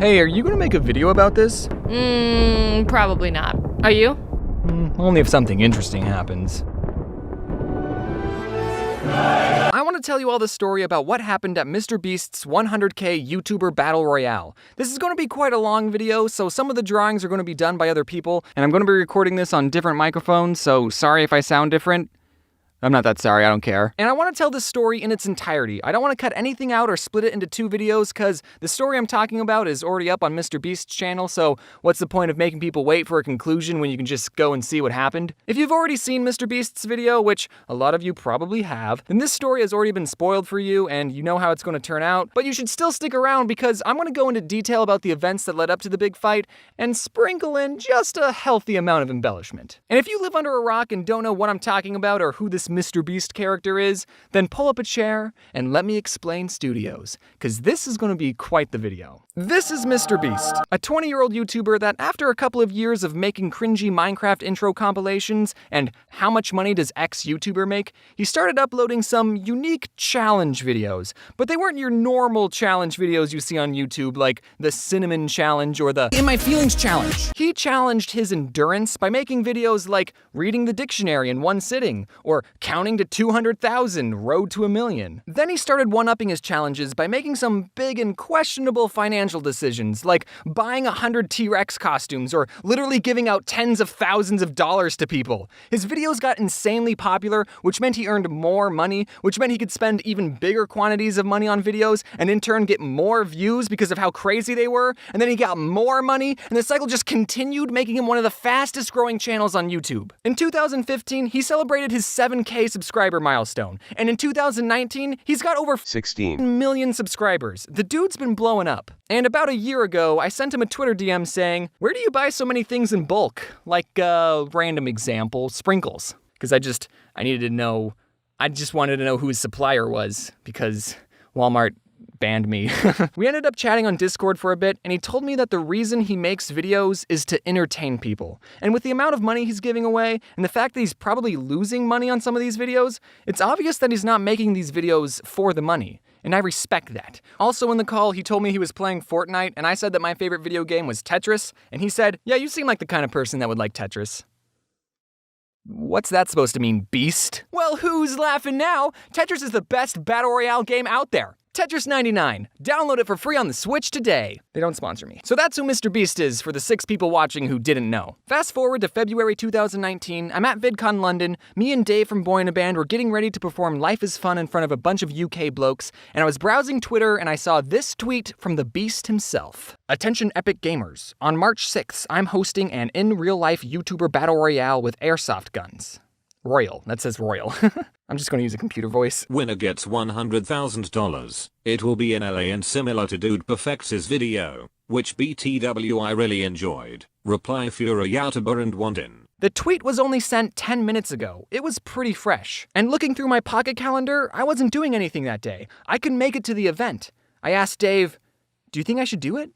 Hey, are you gonna make a video about this? Probably not. Are you? Only if something interesting happens. I want to tell you all the story about what happened at MrBeast's 100k YouTuber Battle Royale. This is going to be quite a long video, so some of the drawings are going to be done by other people, and I'm going to be recording this on different microphones, so sorry if I sound different. I'm not that sorry, I don't care. And I want to tell this story in its entirety. I don't want to cut anything out or split it into two videos, because the story I'm talking about is already up on MrBeast's channel, so what's the point of making people wait for a conclusion when you can just go and see what happened? If you've already seen MrBeast's video, which a lot of you probably have, then this story has already been spoiled for you, and you know how it's going to turn out, but you should still stick around because I'm going to go into detail about the events that led up to the big fight, and sprinkle in just a healthy amount of embellishment. And if you live under a rock and don't know what I'm talking about or who this MrBeast character is, then pull up a chair and let me explain studios, because this is going to be quite the video. This is MrBeast, a 20-year-old YouTuber that after a couple of years of making cringy Minecraft intro compilations and how much money does X YouTuber make, he started uploading some unique challenge videos. But they weren't your normal challenge videos you see on YouTube like the Cinnamon Challenge or the In My Feelings Challenge. He challenged his endurance by making videos like reading the dictionary in one sitting or counting to 200,000, road to 1,000,000. Then he started one-upping his challenges by making some big and questionable financial decisions, like buying 100 T-Rex costumes or literally giving out tens of thousands of dollars to people. His videos got insanely popular, which meant he earned more money, which meant he could spend even bigger quantities of money on videos and in turn get more views because of how crazy they were, and then he got more money, and the cycle just continued, making him one of the fastest growing channels on YouTube. In 2015, he celebrated his 7K subscriber milestone, and in 2019, he's got over 16 million subscribers. The dude's been blowing up. And about a year ago, I sent him a Twitter DM saying, "Where do you buy so many things in bulk?" Like, random example, sprinkles. Because I just wanted to know who his supplier was, because Walmart banned me. We ended up chatting on Discord for a bit, and he told me that the reason he makes videos is to entertain people. And with the amount of money he's giving away, and the fact that he's probably losing money on some of these videos, it's obvious that he's not making these videos for the money. And I respect that. Also in the call, he told me he was playing Fortnite, and I said that my favorite video game was Tetris, and he said, "Yeah, you seem like the kind of person that would like Tetris." What's that supposed to mean, beast? Well, who's laughing now? Tetris is the best battle royale game out there. Tetris 99. Download it for free on the Switch today. They don't sponsor me. So that's who MrBeast is for the 6 people watching who didn't know. Fast forward to February 2019, I'm at VidCon London. Me and Dave from Boy in a Band were getting ready to perform Life is Fun in front of a bunch of UK blokes, and I was browsing Twitter and I saw this tweet from the Beast himself. "Attention Epic Gamers. On March 6th, I'm hosting an in-real-life YouTuber battle royale with airsoft guns." Royal. That says Royal. I'm just going to use a computer voice. Winner gets $100,000. It will be in LA and similar to Dude Perfects his video, which BTW I really enjoyed. Reply TheOdd1sOut. The tweet was only sent 10 minutes ago. It was pretty fresh. And looking through my pocket calendar, I wasn't doing anything that day. I could make it to the event. I asked Dave, "Do you think I should do it?"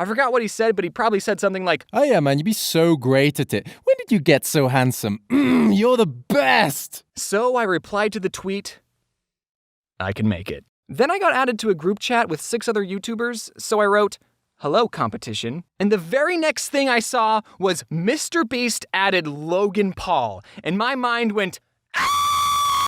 I forgot what he said, but he probably said something like, "Oh yeah, man, you'd be so great at it. When did you get so handsome? You're the best!" So I replied to the tweet, "I can make it." Then I got added to a group chat with 6 other YouTubers, so I wrote, "Hello, competition." And the very next thing I saw was MrBeast added Logan Paul, and my mind went,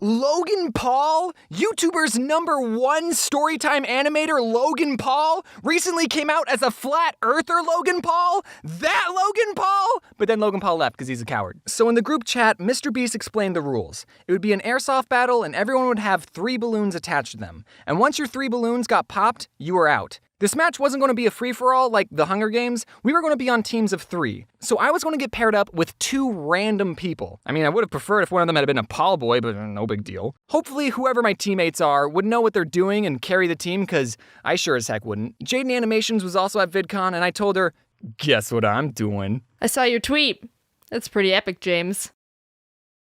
Logan Paul? YouTuber's #1 storytime animator Logan Paul recently came out as a flat earther Logan Paul? That Logan Paul? But then Logan Paul left because he's a coward. So in the group chat, MrBeast explained the rules. It would be an airsoft battle and everyone would have 3 balloons attached to them. And once your 3 balloons got popped, you were out. This match wasn't going to be a free-for-all like the Hunger Games. We were going to be on teams of 3. So I was going to get paired up with 2 random people. I mean, I would have preferred if one of them had been a Paul boy, but no big deal. Hopefully, whoever my teammates are would know what they're doing and carry the team, because I sure as heck wouldn't. Jaden Animations was also at VidCon, and I told her, "Guess what I'm doing?" I saw your tweet. That's pretty epic, James.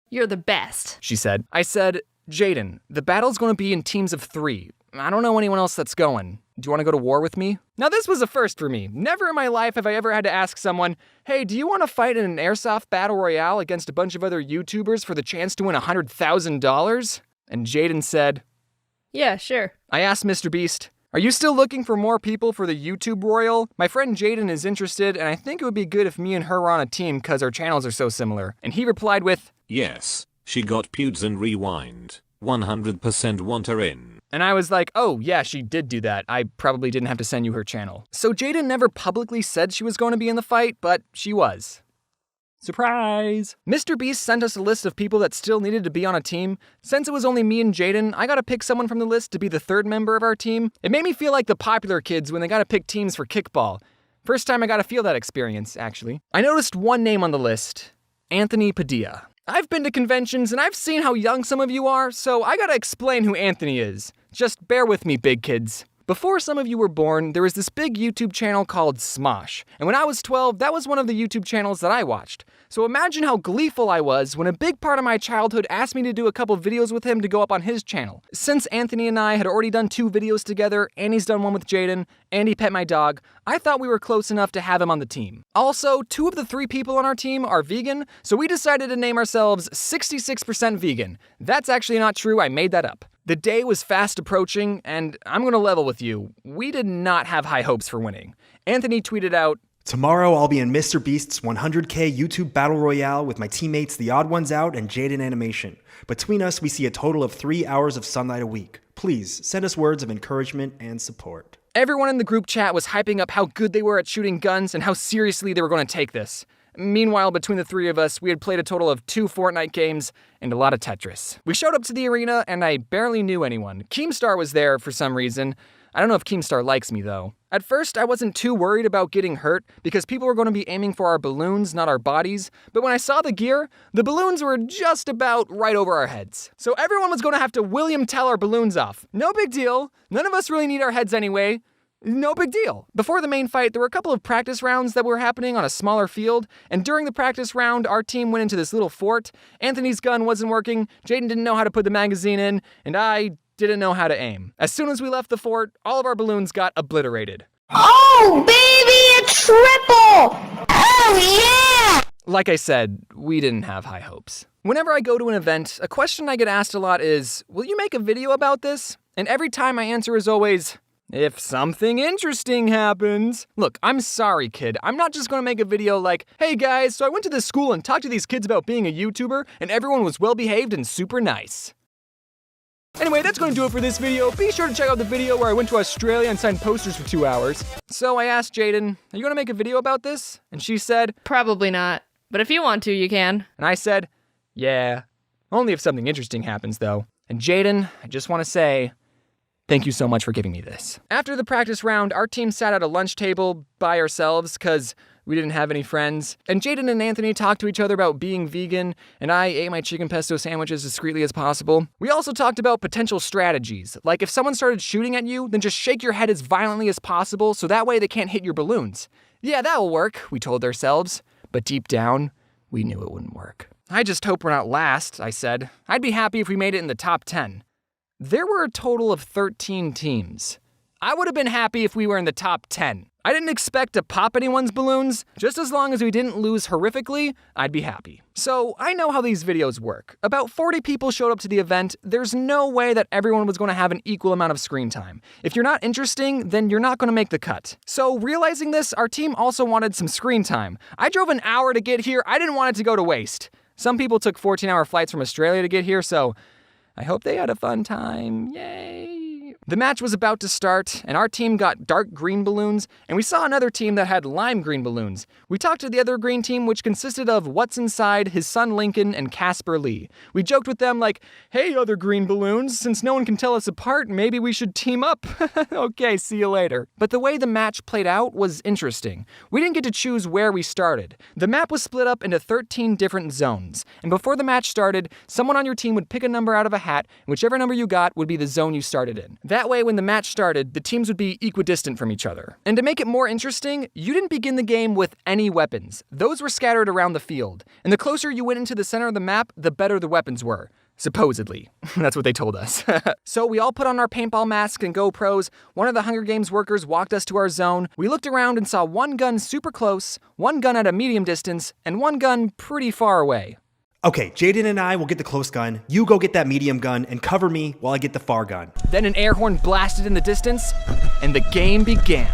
You're the best, she said. I said, "Jaden, the battle's going to be in teams of 3. I don't know anyone else that's going. Do you want to go to war with me?" Now this was a first for me. Never in my life have I ever had to ask someone, "Hey, do you want to fight in an airsoft battle royale against a bunch of other YouTubers for the chance to win $100,000? And Jaden said, "Yeah, sure." I asked MrBeast, Are you still looking for more people for the YouTube Royale? My friend Jaden is interested, and I think it would be good if me and her were on a team because our channels are so similar. And he replied with, yes, she got pewds and rewind. 100% want her in. And I was like, oh yeah, she did do that. I probably didn't have to send you her channel. So Jaden never publicly said she was going to be in the fight, but she was. Surprise! Mr. Beast sent us a list of people that still needed to be on a team. Since it was only me and Jaden, I gotta pick someone from the list to be the third member of our team. It made me feel like the popular kids when they gotta pick teams for kickball. First time I gotta feel that experience, actually. I noticed one name on the list, Anthony Padilla. I've been to conventions and I've seen how young some of you are, so I gotta explain who Anthony is. Just bear with me, big kids. Before some of you were born, there was this big YouTube channel called Smosh. And when I was 12, that was one of the YouTube channels that I watched. So imagine how gleeful I was when a big part of my childhood asked me to do a couple videos with him to go up on his channel. Since Anthony and I had already done 2 videos together, and he's done one with Jaden, and he pet my dog, I thought we were close enough to have him on the team. Also, 2 of the 3 people on our team are vegan, so we decided to name ourselves 66% Vegan. That's actually not true, I made that up. The day was fast approaching, and I'm gonna level with you. We did not have high hopes for winning. Anthony tweeted out, tomorrow I'll be in Mr. Beast's 100K YouTube Battle Royale with my teammates TheOdd1sOut and Jaden Animation. Between us, we see a total of 3 hours of sunlight a week. Please, send us words of encouragement and support. Everyone in the group chat was hyping up how good they were at shooting guns and how seriously they were going to take this. Meanwhile, between the 3 of us, we had played a total of 2 Fortnite games and a lot of Tetris. We showed up to the arena, and I barely knew anyone. Keemstar was there for some reason. I don't know if Keemstar likes me, though. At first, I wasn't too worried about getting hurt, because people were going to be aiming for our balloons, not our bodies. But when I saw the gear, the balloons were just about right over our heads. So everyone was going to have to William Tell our balloons off. No big deal. None of us really need our heads anyway. No big deal. Before the main fight, there were a couple of practice rounds that were happening on a smaller field, and during the practice round, our team went into this little fort. Anthony's gun wasn't working, Jaden didn't know how to put the magazine in, and I didn't know how to aim. As soon as we left the fort, all of our balloons got obliterated. Oh, baby, a triple! Oh, yeah! Like I said, we didn't have high hopes. Whenever I go to an event, a question I get asked a lot is, will you make a video about this? And every time my answer is always, if something interesting happens. Look, I'm sorry, kid. I'm not just gonna make a video like, hey guys, so I went to this school and talked to these kids about being a YouTuber, and everyone was well behaved and super nice. Anyway, that's gonna do it for this video. Be sure to check out the video where I went to Australia and signed posters for 2 hours. So I asked Jaden, are you gonna make a video about this? And she said, Probably not. But if you want to, you can. and I said, yeah. Only if something interesting happens, though. And Jaden, I just want to say, thank you so much for giving me this. After the practice round, our team sat at a lunch table by ourselves because we didn't have any friends. And Jaden and Anthony talked to each other about being vegan, and I ate my chicken pesto sandwiches as discreetly as possible. We also talked about potential strategies, like if someone started shooting at you, then just shake your head as violently as possible so that way they can't hit your balloons. Yeah, that'll work, we told ourselves. But deep down, we knew it wouldn't work. I just hope we're not last, I said. I'd be happy if we made it in the top 10. There were a total of 13 teams. I would have been happy if we were in the top 10. I didn't expect to pop anyone's balloons. Just as long as we didn't lose horrifically, I'd be happy. So I know how these videos work. About 40 people showed up to the event. There's no way that everyone was going to have an equal amount of screen time. If you're not interesting, then you're not going to make the cut. So realizing this, our team also wanted some screen time. I drove an hour to get here. I didn't want it to go to waste. Some people took 14-hour flights from Australia to get here, so I hope they had a fun time. Yay! The match was about to start, and our team got dark green balloons, and we saw another team that had lime green balloons. We talked to the other green team, which consisted of What's Inside, his son Lincoln, and Casper Lee. We joked with them like, hey, other green balloons, since no one can tell us apart, maybe we should team up. Okay, see you later. But the way the match played out was interesting. We didn't get to choose where we started. The map was split up into 13 different zones, and before the match started, someone on your team would pick a number out of a hat, and whichever number you got would be the zone you started in. That way, when the match started, the teams would be equidistant from each other. And to make it more interesting, you didn't begin the game with any weapons. Those were scattered around the field. And the closer you went into the center of the map, the better the weapons were. Supposedly. That's what they told us. So we all put on our paintball masks and GoPros. One of the Hunger Games workers walked us to our zone. We looked around and saw one gun super close, one gun at a medium distance, and one gun pretty far away. Okay, Jaden and I will get the close gun, you go get that medium gun, and cover me while I get the far gun. Then an air horn blasted in the distance, and the game began.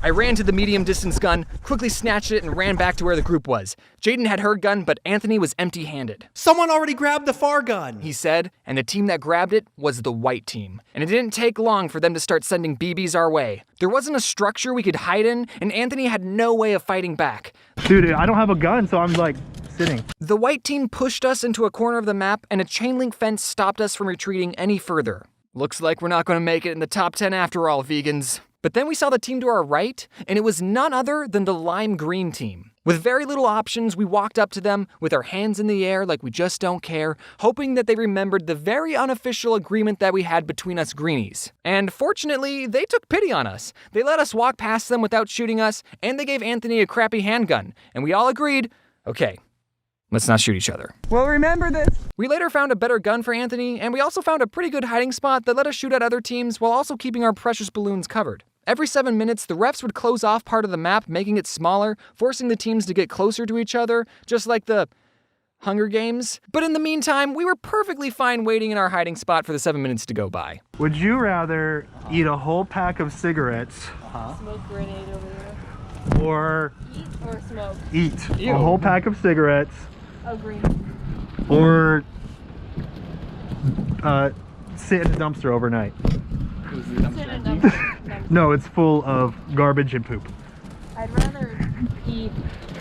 I ran to the medium distance gun, quickly snatched it, and ran back to where the group was. Jaden had her gun, but Anthony was empty-handed. Someone already grabbed the far gun, He said, and the team that grabbed it was the white team. And it didn't take long for them to start sending BBs our way. There wasn't a structure we could hide in, and Anthony had no way of fighting back. Dude, I don't have a gun, so I'm like sitting. The white team pushed us into a corner of the map, and a chain link fence stopped us from retreating any further. Looks like we're not going to make it in the top 10 after all, vegans. But then we saw the team to our right, and it was none other than the lime green team. With very little options, we walked up to them with our hands in the air like we just don't care, hoping that they remembered the very unofficial agreement that we had between us greenies. And fortunately, they took pity on us. They let us walk past them without shooting us, and they gave Anthony a crappy handgun. And we all agreed, okay, let's not shoot each other. Well, remember this. We later found a better gun for Anthony, and we also found a pretty good hiding spot that let us shoot at other teams while also keeping our precious balloons covered. Every 7 minutes, the refs would close off part of the map, making it smaller, forcing the teams to get closer to each other, just like the Hunger Games. But in the meantime, we were perfectly fine waiting in our hiding spot for the 7 minutes to go by. Would you rather eat a whole pack of cigarettes Smoke grenade over there. or Eat or smoke? eat a whole pack of cigarettes Oh, green. or sit in a dumpster overnight? Sit in a dumpster. No, it's full of garbage and poop. I'd rather eat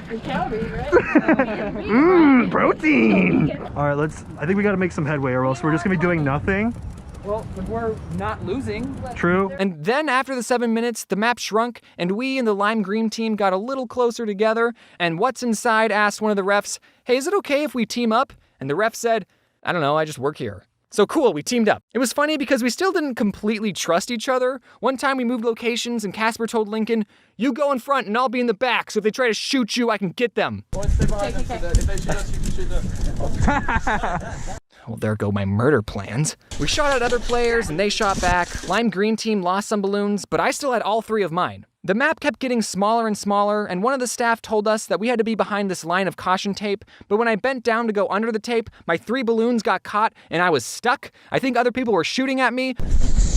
the calories, right? Mmm, protein! Alright, I think we gotta make some headway or else we're just gonna be doing nothing. Well, if we're not losing. True. And then after the 7 minutes, the map shrunk, and we and the lime green team got a little closer together, and What's Inside asked one of the refs, hey, is it okay if we team up? And the ref said, I don't know, I just work here. So cool, we teamed up. It was funny because we still didn't completely trust each other. One time we moved locations and Casper told Lincoln, you go in front and I'll be in the back, so if they try to shoot you, I can get them. Well, stay behind them so that if they shoot us, you can shoot them. Well, there go my murder plans. We shot at other players and they shot back. Lime green team lost some balloons, but I still had all 3 of mine. The map kept getting smaller and smaller, and one of the staff told us that we had to be behind this line of caution tape, but when I bent down to go under the tape, my 3 balloons got caught and I was stuck. I think other people were shooting at me.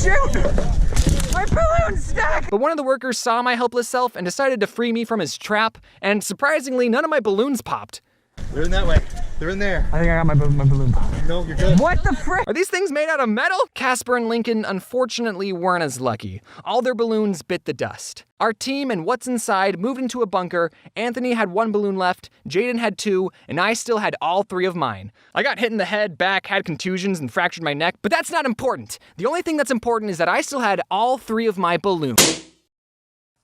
Shoot! My balloon's stuck! But one of the workers saw my helpless self and decided to free me from his trap, and surprisingly, none of my balloons popped. They're in that way. They're in there. I think I got my balloon pop. No, you're good. What the frick? Are these things made out of metal? Casper and Lincoln unfortunately weren't as lucky. All their balloons bit the dust. Our team and What's Inside moved into a bunker. Anthony had 1 balloon left, Jaden had 2, and I still had all 3 of mine. I got hit in the head, back, had contusions, and fractured my neck, but that's not important. The only thing that's important is that I still had all 3 of my balloons.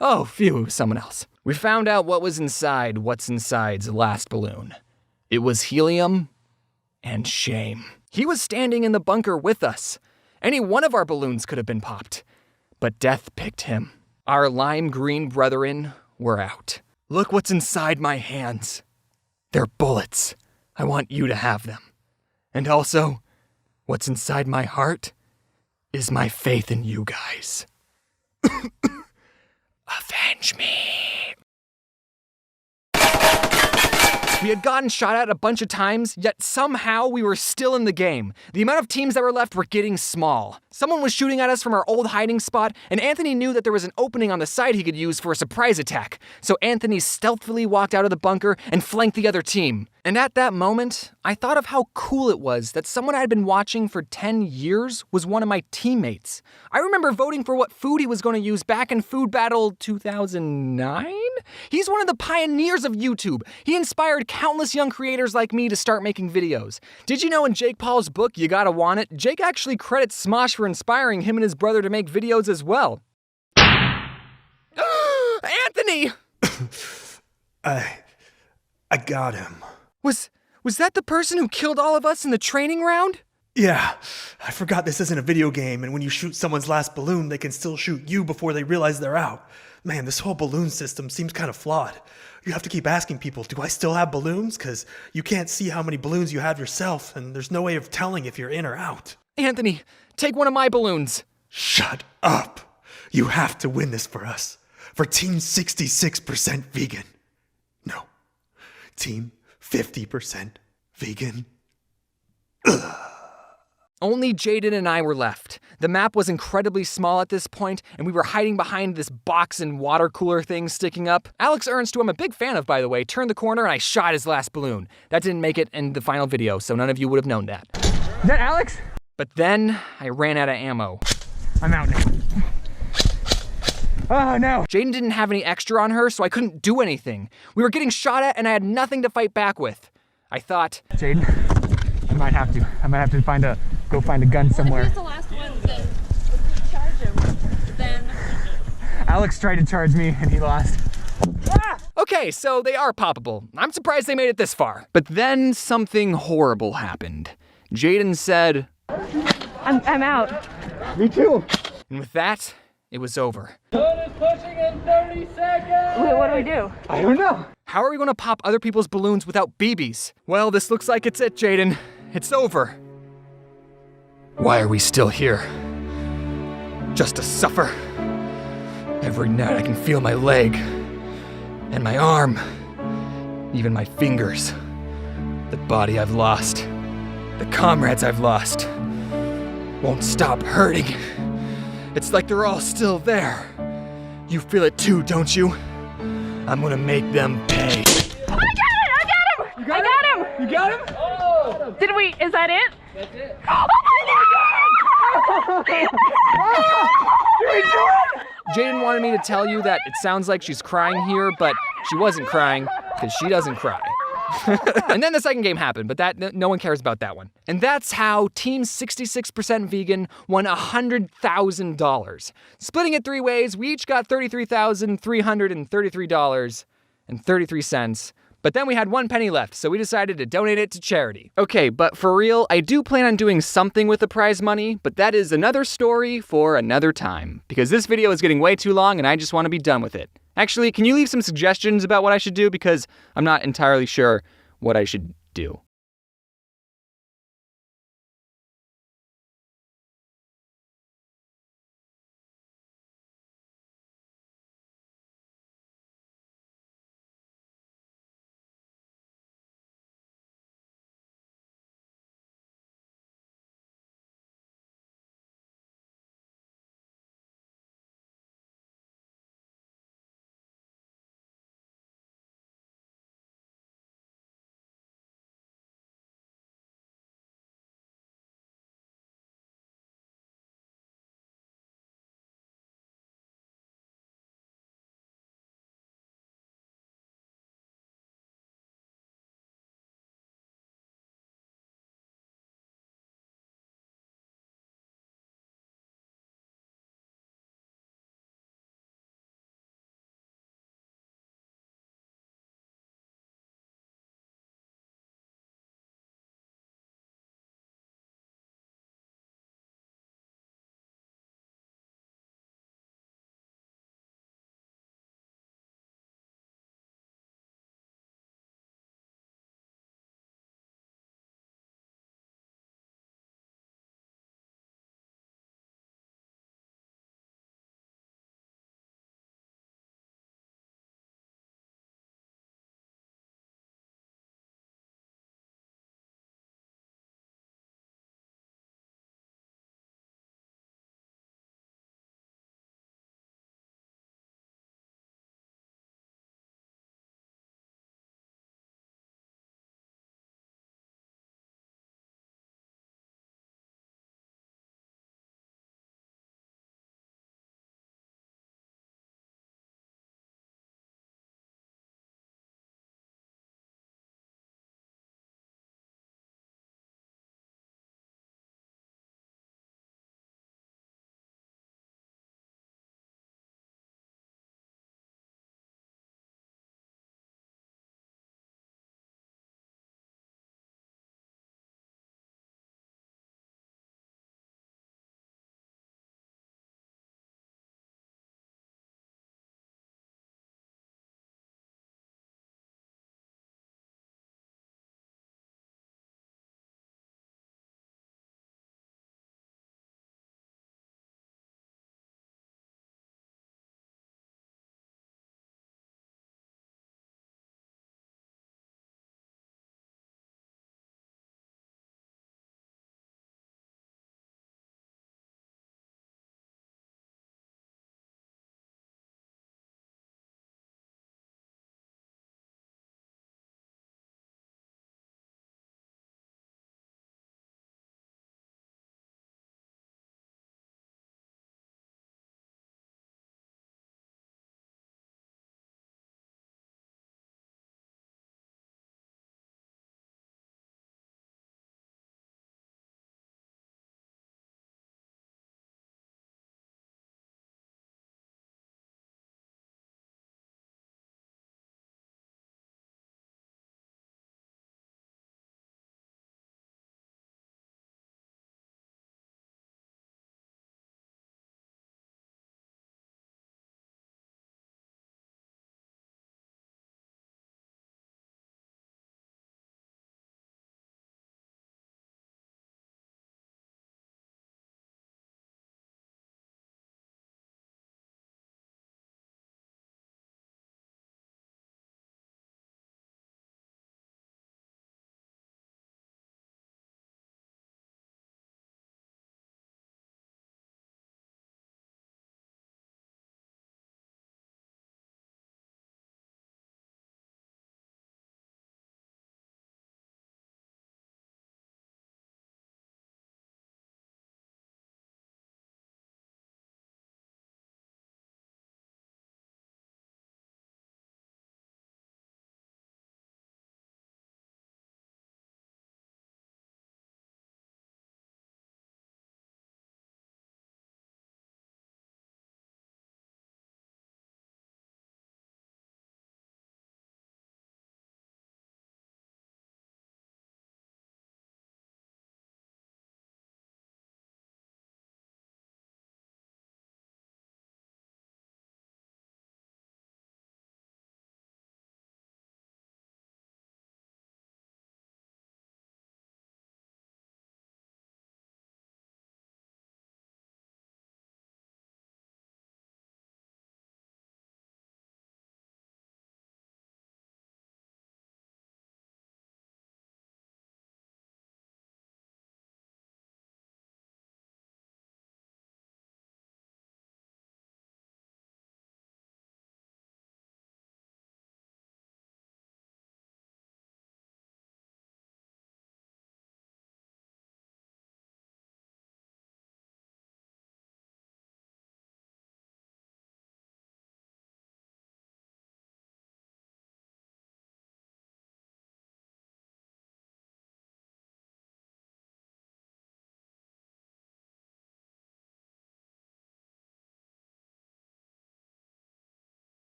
Oh, phew, someone else. We found out what was inside What's Inside's last balloon. It was helium and shame. He was standing in the bunker with us. Any one of our balloons could have been popped, but death picked him. Our lime green brethren were out. Look what's inside my hands. They're bullets. I want you to have them. And also, what's inside my heart is my faith in you guys. Avenge me. We had gotten shot at a bunch of times, yet somehow we were still in the game. The amount of teams that were left were getting small. Someone was shooting at us from our old hiding spot, and Anthony knew that there was an opening on the side he could use for a surprise attack. So Anthony stealthily walked out of the bunker and flanked the other team. And at that moment, I thought of how cool it was that someone I had been watching for 10 years was one of my teammates. I remember voting for what food he was going to use back in Food Battle 2009? He's one of the pioneers of YouTube. He inspired countless young creators like me to start making videos. Did you know in Jake Paul's book, You Gotta Want It, Jake actually credits Smosh for inspiring him and his brother to make videos as well. Anthony! I got him. Was that the person who killed all of us in the training round? Yeah, I forgot this isn't a video game, and when you shoot someone's last balloon, they can still shoot you before they realize they're out. Man, this whole balloon system seems kind of flawed. You have to keep asking people, do I still have balloons? Because you can't see how many balloons you have yourself, and there's no way of telling if you're in or out. Anthony, take one of my balloons. Shut up. You have to win this for us. For Team 66% vegan. No. Team 50% vegan. Only Jaden and I were left. The map was incredibly small at this point, and we were hiding behind this box and water cooler thing sticking up. Alex Ernst, who I'm a big fan of, by the way, turned the corner and I shot his last balloon. That didn't make it in the final video, so none of you would have known that. Is that Alex? But then I ran out of ammo. I'm out now. Oh no. Jaden didn't have any extra on her, so I couldn't do anything. We were getting shot at and I had nothing to fight back with. I thought, Jaden, I might have to go find a gun somewhere. Who's the last one that was charge him? Then Alex tried to charge me and he lost. okay, so they are poppable. I'm surprised they made it this far. But then something horrible happened. Jaden said, I'm out. Me too. and with that, it was over. Zone is pushing in 30 seconds! Wait, what do we do? I don't know. How are we gonna pop other people's balloons without BBs? Well, this looks like it's it, Jaden. It's over. Why are we still here? Just to suffer? Every night I can feel my leg, and my arm, even my fingers. The body I've lost, the comrades I've lost, won't stop hurting. It's like they're all still there. You feel it too, don't you? I'm gonna make them pay. I got him! You got him? Oh! Did we, is that it? That's it. Oh my god! Jaden wanted me to tell you that it sounds like she's crying here, but she wasn't crying, because she doesn't cry. And then the second game happened, but that no one cares about that one. And that's how Team 66% Vegan won $100,000. Splitting it 3 ways, we each got $33,333.33. But then we had 1 penny left, so we decided to donate it to charity. Okay, but for real, I do plan on doing something with the prize money, but that is another story for another time. Because this video is getting way too long and I just want to be done with it. Actually, can you leave some suggestions about what I should do? Because I'm not entirely sure what I should do.